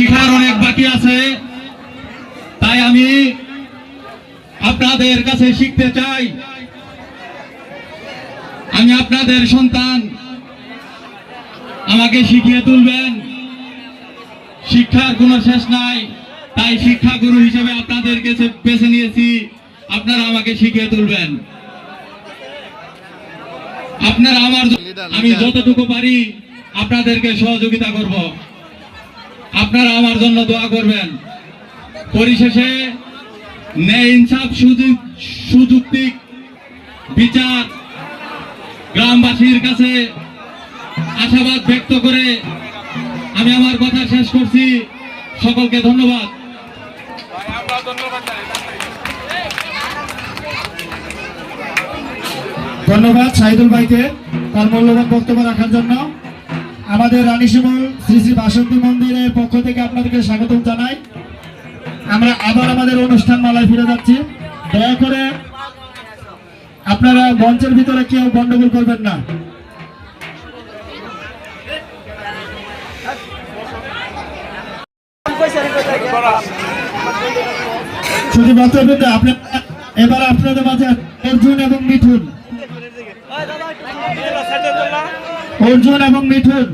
শিখার অনেক বাকি আছে, তাই আমি আপনাদের কাছে শিখতে চাই। আমি আপনাদের সন্তান, আমাকে শিখিয়ে তুলবেন। শিক্ষার কোনো শেষ নাই, তাই শিক্ষাগুরু হিসেবে আপনাদেরকে বেছে নিয়েছি। আপনারা আমাকে শিখিয়ে তুলবেন। আপনারা আমি যতটুকু পারি আপনাদেরকে সহযোগিতা করব। আপনারা আমার জন্য দোয়া করবেন। পরিশেষে ন্যায় ইনসাফ সুযুক্তিক বিচার গ্রামবাসীর কাছে আশাবাদ ব্যক্ত করে আমি আমার কথা শেষ করছি। সকলকে ধন্যবাদ। ধন্যবাদ শাহিদুল ভাইকে তার মূল্যবান বক্তব্য রাখার জন্য। আমাদের রানীশিমুল শ্রী শ্রী বাসন্তী মন্দিরের পক্ষ থেকে আপনাদেরকে স্বাগত জানাই। আমরা আবার আমাদের অনুষ্ঠান মালায় ফিরে যাচ্ছি। দয়া করে আপনারা মঞ্চের ভিতরে কেউ গন্ডগোল করবেন না। শুধু বক্তব্য এবার আপনাদের মাঝে অর্জুন এবং মিঠুন, অর্জুন এবং মিঠুন।